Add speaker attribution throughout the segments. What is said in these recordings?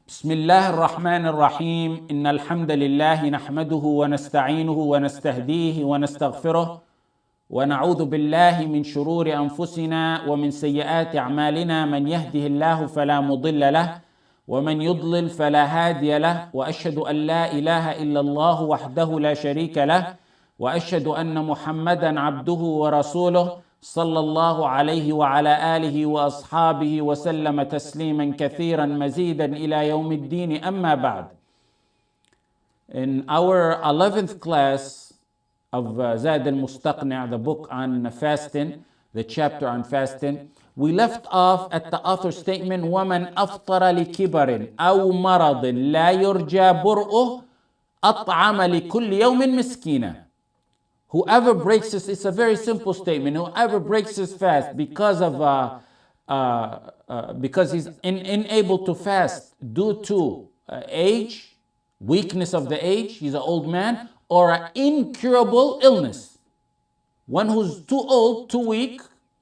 Speaker 1: بسم الله الرحمن الرحيم إن الحمد لله نحمده ونستعينه ونستهديه ونستغفره ونعوذ بالله من شرور أنفسنا ومن سيئات أعمالنا من يهده الله فلا مضل له ومن يضلل فلا هادي له وأشهد أن لا إله إلا الله وحده لا شريك له وأشهد أن محمدا عبده ورسوله صلى الله عليه وعلى آله وأصحابه وسلم تسليما كثيرا مزيدا إلى يوم الدين أما بعد. In our 11th class of Zaad al Mustaqni, the book on fasting, the chapter on fasting, we left off at the author's statement, وَمَنْ أَفْطَرَ لِكِبَرٍ أَوْ مَرَضٍ لَا يُرْجَى بُرْؤُهُ أَطْعَمَ لِكُلِّ يَوْمٍ مِسْكِينًا. Whoever breaks this, it's a very simple statement. Whoever breaks his fast because he's unable to fast due to age, weakness of the age, he's an old man, or an incurable illness. One who's too old, too weak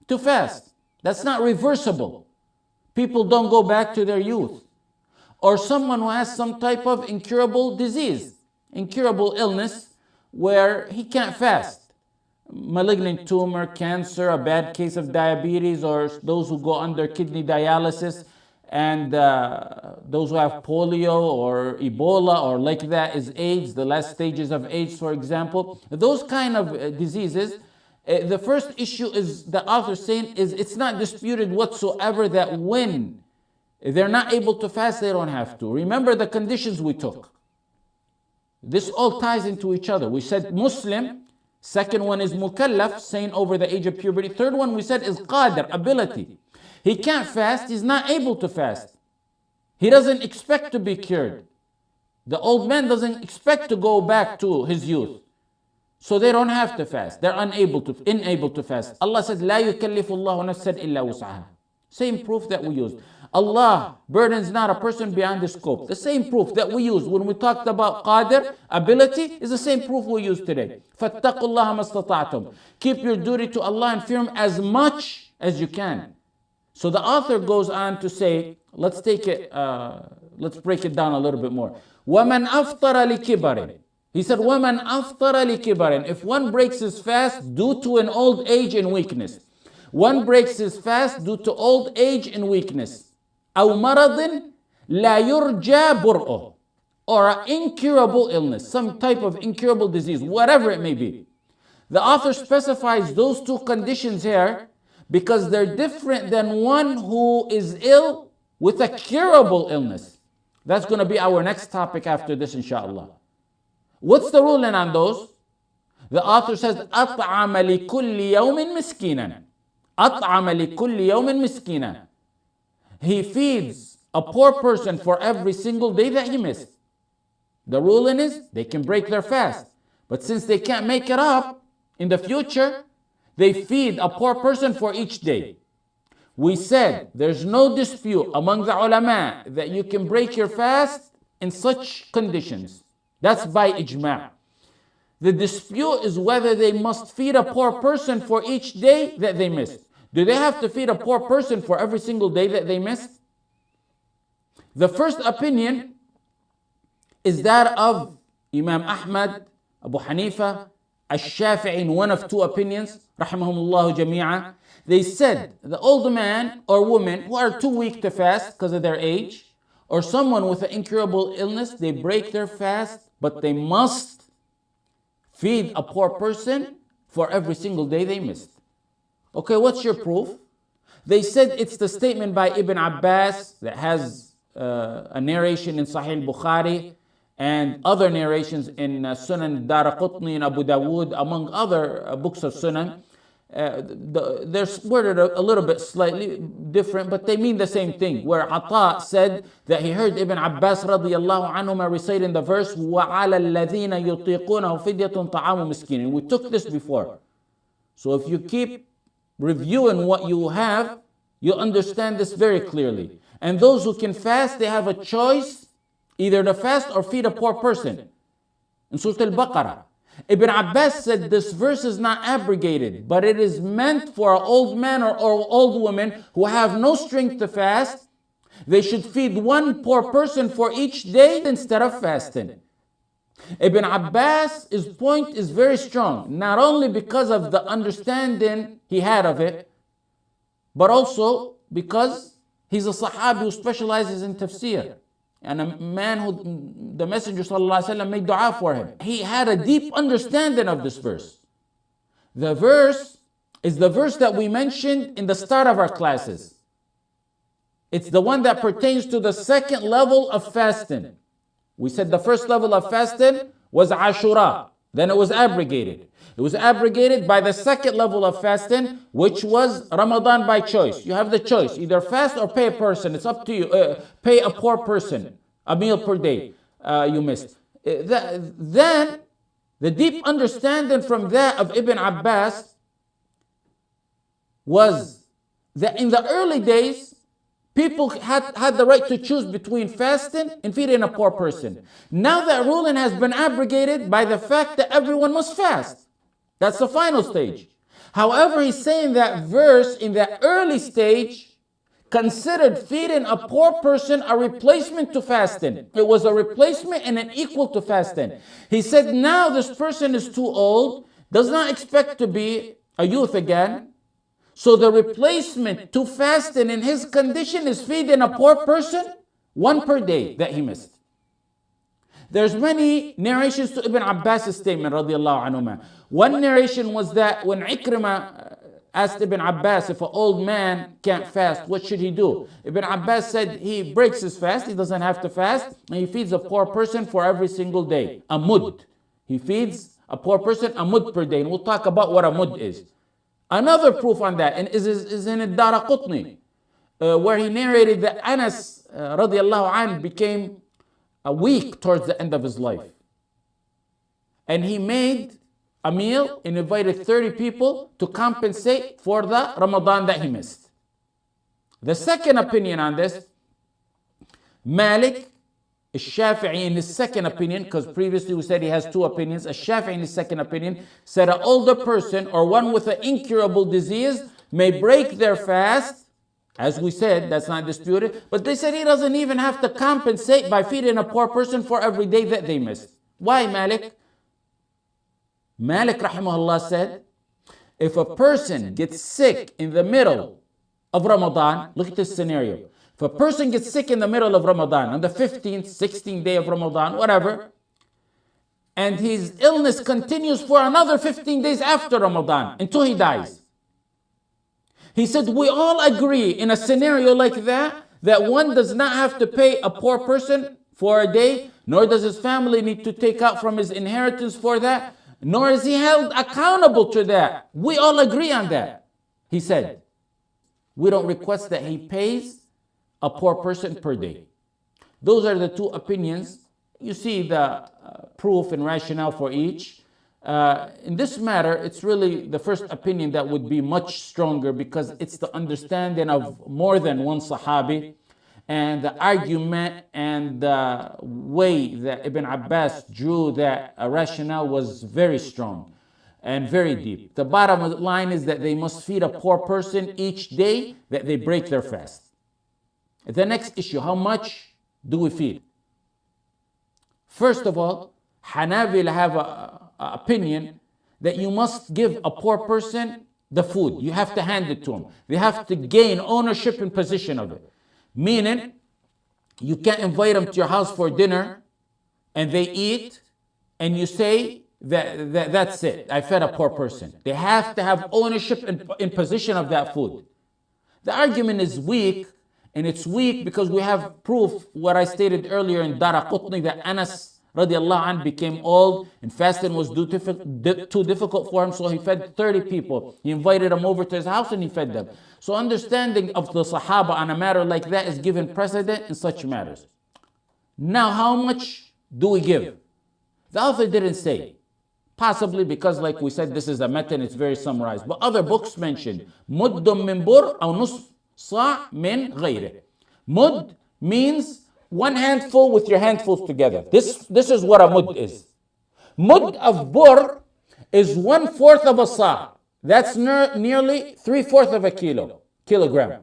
Speaker 1: to fast. That's not reversible. People don't go back to their youth. Or someone who has some type of incurable disease, incurable illness, where he can't fast. Malignant tumor, cancer, a bad case of diabetes, or those who go under kidney dialysis, and those who have polio or Ebola or like that is AIDS, the last stages of AIDS, for example. Those kind of diseases, the first issue is, the author saying, is it's not disputed whatsoever that when they're not able to fast, they don't have to. Remember the conditions we took. This all ties into each other. We said Muslim, second one is mukallaf, sane over the age of puberty. Third one we said is qadir, ability. He can't fast, he's not able to fast. He doesn't expect to be cured. The old man doesn't expect to go back to his youth. So they don't have to fast. They're unable to fast. Allah said, لا يكلف الله نفسا إلا وسعها. Same proof that we used. Allah burdens not a person beyond the scope. The same proof that we used when we talked about qadir, ability, is the same proof we use today. فَاتَّقُوا اللَّهَ مَا اسْتَطَعْتُمْ. Keep your duty to Allah and fear Him as much as you can. So the author goes on to say, let's break it down a little bit more. وَمَنْ أَفْطَرَ لِكِبَرٍ. He said, وَمَنْ أَفْطَرَ لِكِبَرٍ. If one breaks his fast due to an old age and weakness. One breaks his fast due to old age and weakness. أو مرض لا يرجى برؤه, or an incurable illness, some type of incurable disease, whatever it may be. The author specifies those two conditions here because they're different than one who is ill with a curable illness. That's going to be our next topic after this, inshallah. What's the ruling on those? The author says, أطعم لكل يوم مسكينا. أطعم لكل يوم مسكينا. He feeds a poor person for every single day that he missed. The ruling is they can break their fast. But since they can't make it up in the future, they feed a poor person for each day. We said there's no dispute among the ulama that you can break your fast in such conditions. That's by ijma'. The dispute is whether they must feed a poor person for each day that they missed. Do they have to feed a poor person for every single day that they missed? The first opinion is that of Imam Ahmad, Abu Hanifa, Al-Shafi'i, in one of two opinions, rahimahumullahu jami'a. They said the old man or woman who are too weak to fast because of their age, or someone with an incurable illness, they break their fast, but they must feed a poor person for every single day they missed. Okay, what's your proof? They said it's the statement by Ibn Abbas that has a narration in Sahih Bukhari and other narrations in Sunan Daraqutni and Abu Dawood, among other books of Sunan. They're worded a little bit slightly different, but they mean the same thing. Where Ata said that he heard Ibn Abbas radiyallahu anhuma reciting the verse, وَعَلَى الَّذِينَ يُطِيقُونَهُ فِدْيَةٌ طَعَامُ مِسْكِينٍ. We took this before. So if you keep reviewing what you have, you'll understand this very clearly. And those who can fast, they have a choice, either to fast or feed a poor person. In Surah Al-Baqarah, Ibn Abbas said this verse is not abrogated, but it is meant for an old man or old woman who have no strength to fast, They should feed one poor person for each day instead of fasting. Ibn Abbas' point is very strong, not only because of the understanding he had of it, but also because he's a Sahabi who specializes in tafsir, and a man who the Messenger ﷺ made dua for him. He had a deep understanding of this verse. The verse is the verse that we mentioned in the start of our classes. It's the one that pertains to the second level of fasting. We said the first level of fasting was Ashura, then it was abrogated. It was abrogated by the second level of fasting, which was Ramadan by choice. You have the choice, either fast or pay a person. It's up to you. Pay a poor person a meal per day you missed. Then, the deep understanding from that of Ibn Abbas was that in the early days, people had the right to choose between fasting and feeding a poor person. Now that ruling has been abrogated by the fact that everyone must fast. That's the final stage. However, he's saying that verse in that early stage considered feeding a poor person a replacement to fasting. It was a replacement and an equal to fasting. He said now this person is too old, does not expect to be a youth again. So the replacement to fasting in his condition is feeding a poor person one per day that he missed. There's many narrations to Ibn Abbas' statement, radiallahu anhuma. One narration was that when Ikrimah asked Ibn Abbas, if an old man can't fast, what should he do? Ibn Abbas said he breaks his fast, he doesn't have to fast, and he feeds a poor person for every single day. A mud. He feeds a poor person a mud per day. And we'll talk about what a mud is. Another proof on that is in Ad-Daraqutni, where he narrated that Anas radiallahu anh became weak towards the end of his life. And he made a meal and invited 30 people to compensate for the Ramadan that he missed. The second opinion on this, Malik, Shafi'i in his second opinion, because previously we said he has two opinions, Shafi'i in his second opinion said an older person or one with an incurable disease may break their fast. As we said, that's not disputed. But they said he doesn't even have to compensate by feeding a poor person for every day that they missed. Why, Malik? Malik rahimahullah said, if a person gets sick in the middle of Ramadan, look at this scenario. If a person gets sick in the middle of Ramadan, on the 15th, 16th day of Ramadan, whatever, and his illness continues for another 15 days after Ramadan, until he dies. He said, we all agree in a scenario like that one does not have to pay a poor person for a day, nor does his family need to take out from his inheritance for that, nor is he held accountable to that. We all agree on that. He said, we don't request that he pays a poor person per day. Those are the two opinions. You see the proof and rationale for each. In this matter, it's really the first opinion that would be much stronger because it's the understanding of more than one Sahabi, and the argument and the way that Ibn Abbas drew that rationale was very strong and very deep. The bottom line is that they must feed a poor person each day that they break their fast. The next issue, how much do we feed? First of all, Hanabila have an opinion that you must give a poor person the food. You have to hand it to him. They have to gain ownership and possession of it. Meaning, you can't invite them to your house for dinner and they eat and you say that's it. I fed a poor person. They have to have ownership and possession of that food. The argument is weak, and it's weak because we have proof, what I stated earlier in Daraqutni, that Anas radiallahu anh became old and fasting was too difficult for him, so he fed 30 people. He invited them over to his house and he fed them. So understanding of the Sahaba on a matter like that is given precedent in such matters. Now, how much do we give? The author didn't say. Possibly because, like we said, this is a matan, it's very summarized. But other books mentioned, muddum min bur aw nus sa' min ghayri. Mud means one handful with your handfuls together. This is what a mud is. Mud of bur is 1/4 of a sa'. That's nearly 3/4 of a kilogram.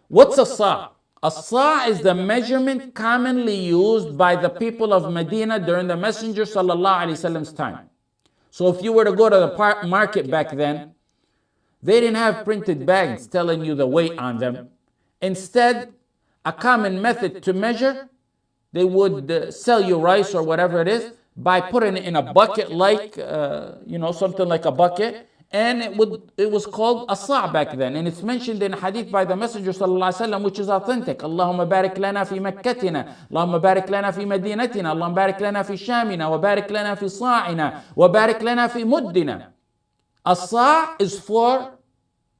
Speaker 1: What's a sa'? A sa' is the measurement commonly used by the people of Medina during the Messenger sallallahu alaihi wasallam's time. So if you were to go to the market back then, they didn't have printed bags telling you the weight on them. Instead, a common method to measure, they would sell you rice or whatever it is by putting it in a bucket like, something like a bucket. And it was called a sa' back then. And it's mentioned in hadith by the Messenger sallallahu alaihi wasallam, which is authentic. Allahumma barik lana fi makkatina, Allahumma barik lana fi madinatina, Allahumma barik lana fi shamina, wa barik lana fi sa'ina, wa barik lana fi muddina. A sa' is 4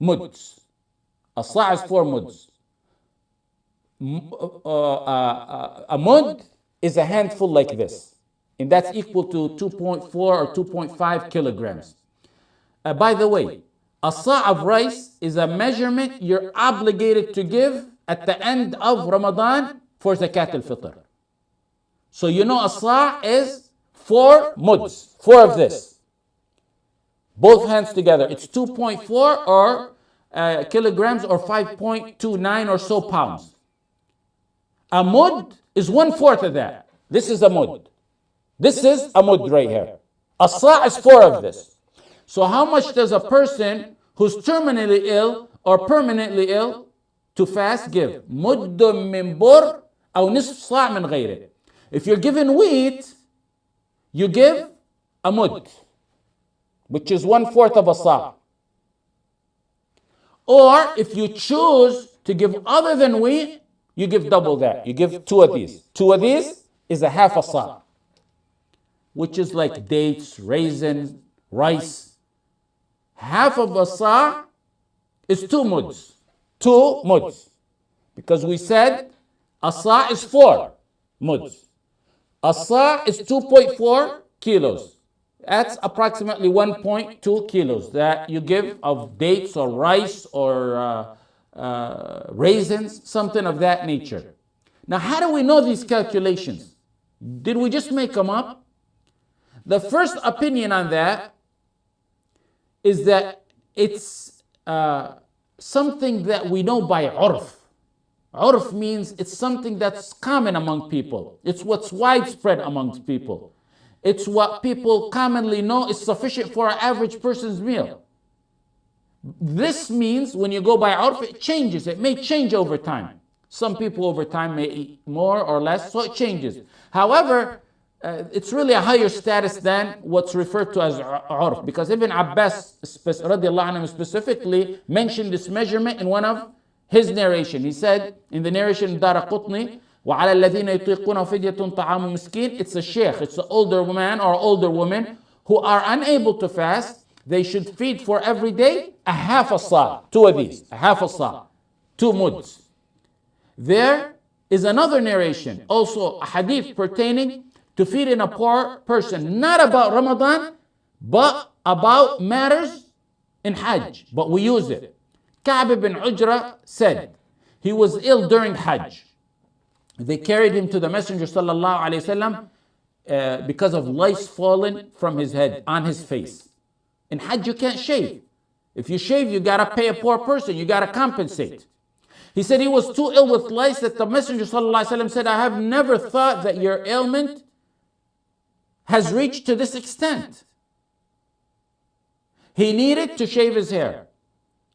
Speaker 1: muds. A sa' is 4 muds. A mud is a handful like this. And that's equal to 2.4 or 2.5 kilograms. By the way, a sa' of rice is a measurement you're obligated to give at the end of Ramadan for Zakat al-Fitr. So you know a sa' is 4 muds, 4 of this. Both hands together. It's 2.4 or kilograms or 5.29 or so pounds. A mud is 1/4 of that. This is a mud. This is a mud right here. A sa' is 4 of this. So how much does a person who's terminally ill or permanently ill to fast give? مد من بر أو نصف صاع من غيره. If you're given wheat, you give a mud, which is 1/4 of a sa'. Or if you choose to give other than wheat, you give double that. You give 2 of these. 2 of these is a half a sa', which is like dates, raisins, rice. Half of a sa' is 2 muds. 2 muds. Because we said a sa' is 4 muds. A sa' is 2.4 kilos. That's approximately 1.2 kilos that you give of dates or rice or raisins, something of that nature. Now, how do we know these calculations? Did we just make them up? The first opinion on that is that it's something that we know by urf. Urf means it's something that's common among people. It's what's widespread amongst people. It's what people commonly know is sufficient for an average person's meal. This means when you go by urf, it changes. It may change over time. Some people over time may eat more or less, so it changes. However, it's really a higher status than what's referred to as urf, because Ibn Abbas radiallahu anhu specifically mentioned this measurement in one of his narration. He said in the narration Daraqutni, وَعَلَى الَّذِينَ يُطِيقُونَ فِدْيَةٌ طَعَامُ مِسْكِينٍ. It's a sheikh, it's an older man or older woman who are unable to fast. They should feed for every day a half a sa', 2 of these, a half a sa', 2 muds. There is another narration, also a hadith pertaining to feeding a poor person, not about Ramadan, but about matters in Hajj, but we use it. Ka'b ibn Ujra said, he was ill during Hajj. They carried him to the Messenger sallallahu alaihi wasallam because of lice falling from his head on his face. In Hajj you can't shave. If you shave, you gotta pay a poor person, you gotta compensate. He said he was too ill with lice that the Messenger sallallahu alaihi wasallam said, I have never thought that your ailment has reached to this extent. He needed to shave his hair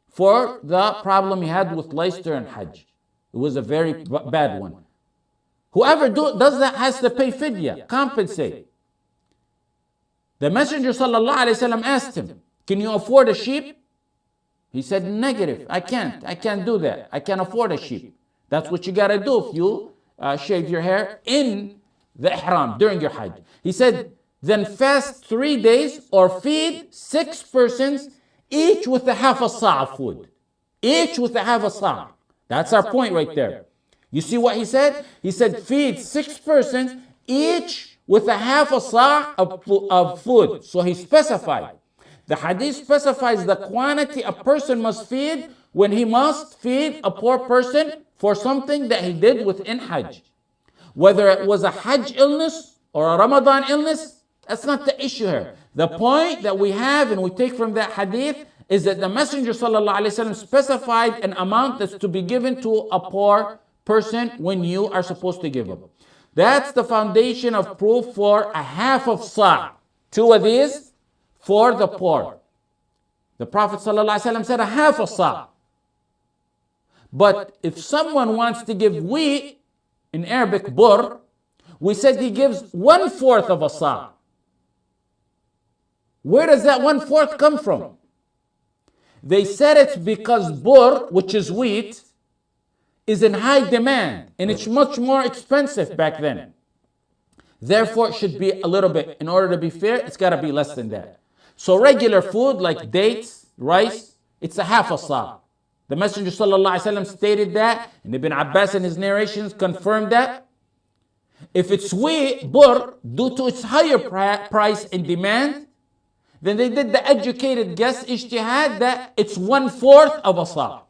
Speaker 1: for the problem he had with lice during Hajj. It was a very bad one. Whoever does that has to pay fidya, compensate. The Messenger sallallahu alaihi wasallam asked him, can you afford a sheep? He said, negative, I can't do that. I can't afford a sheep. That's what you gotta do if you shave your hair in the ihram during your Hajj. He said, then fast 3 days or feed 6 persons, each with a half a sa' of food. Each with a half a sa'. That's our point right there. You see what he said? He said, feed 6 persons, each with a half a sa' of food. So he specified. The hadith specifies the quantity a person must feed when he must feed a poor person for something that he did within Hajj. Whether it was a Hajj illness or a Ramadan illness, that's not the issue here. The point that we have and we take from that hadith is that the Messenger ﷺ specified an amount that's to be given to a poor person when you are supposed to give up. That's the foundation of proof for a half of sa'. Two of these for the poor. The Prophet ﷺ said a half a sa'. But if someone wants to give wheat, in Arabic bur, we said he gives 1/4 of a sa'. Where does that 1/4 come from? They said it's because bur, which is wheat, is in high demand and it's much more expensive back then. Therefore, it should be a little bit. In order to be fair, it's got to be less than that. So regular food like dates, rice, it's a half a sa'. The Messenger ﷺ stated that, and Ibn Abbas in his narrations confirmed that. If it's wheat, bur, due to its higher price and demand, then they did the educated guess, ijtihad, that it's 1/4 of a sa'.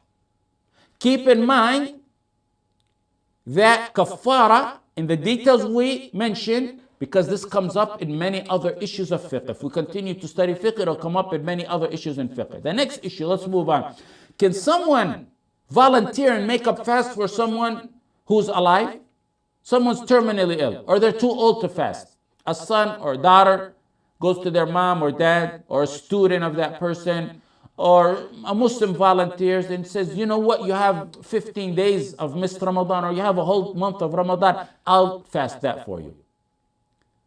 Speaker 1: Keep in mind that kafara, in the details we mentioned, because this comes up in many other issues of fiqh. If we continue to study fiqh, it'll come up in many other issues in fiqh. The next issue, let's move on. Can someone volunteer and make up fast for someone who's alive? Someone's terminally ill, or they're too old to fast. A son or daughter goes to their mom or dad, or a student of that person, or a Muslim volunteers and says, you know what, you have 15 days of missed Ramadan, or you have a whole month of Ramadan, I'll fast that for you.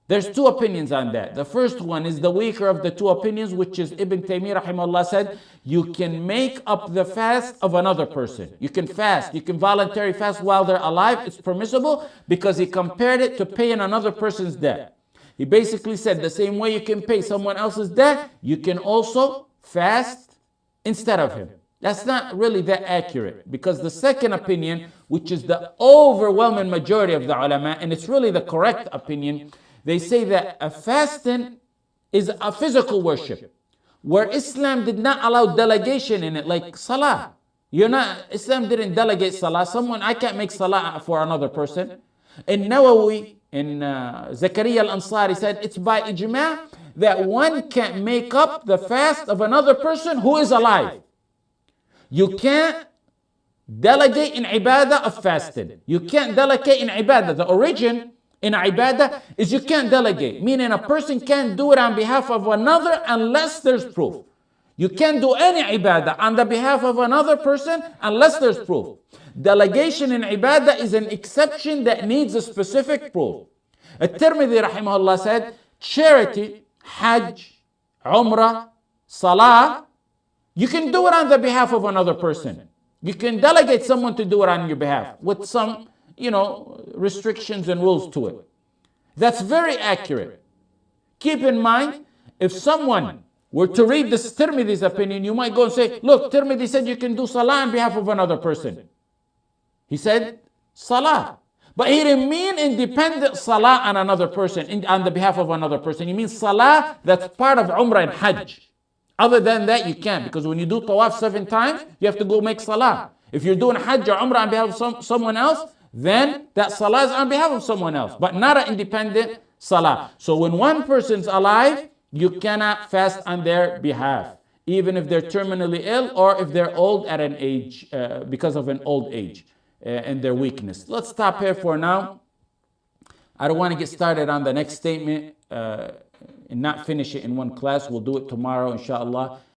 Speaker 1: There's two opinions on that. The first one is the weaker of the two opinions, which is Ibn Taymiyyah rahimahullah said, you can make up the fast of another person. You can fast, you can voluntarily fast while they're alive. It's permissible because he compared it to paying another person's debt. He basically said the same way you can pay someone else's debt, you can also fast instead of him. That's not really that accurate, because the second opinion, which is the overwhelming majority of the ulama, and it's really the correct opinion, they say that a fasting is a physical worship, where Islam did not allow delegation in it, like salah. Islam didn't delegate salah. I can't make salah for another person. In Nawawi, in Zakaria al-Ansari said, it's by ijma' that one can't make up the fast of another person who is alive. You can't delegate in ibadah of fasting. You can't delegate in ibadah. The origin in ibadah is you can't delegate, meaning a person can't do it on behalf of another unless there's proof. You can't do any ibadah on the behalf of another person unless there's proof. Delegation in ibadah is an exception that needs a specific proof. At-Tirmidhi rahimahullah said, charity, hajj, umrah, salah, you can do it on the behalf of another person. You can delegate someone to do it on your behalf with some restrictions and rules to it. That's very accurate. Keep in mind, if someone were to read this Tirmidhi's opinion, you might go and say, look, Tirmidhi said you can do salah on behalf of another person. He said salah. But he didn't mean independent salah on another person, on the behalf of another person. He means salah that's part of umrah and hajj. Other than that, you can't, because when you do tawaf 7 times, you have to go make salah. If you're doing hajj or umrah on behalf of someone else, then that salah is on behalf of someone else, but not an independent salah. So when one person's alive, you cannot fast on their behalf, even if they're terminally ill or if they're old at an age, because of an old age and their weakness. Let's stop here for now. I don't want to get started on the next statement and not finish it in one class. We'll do it tomorrow, inshallah.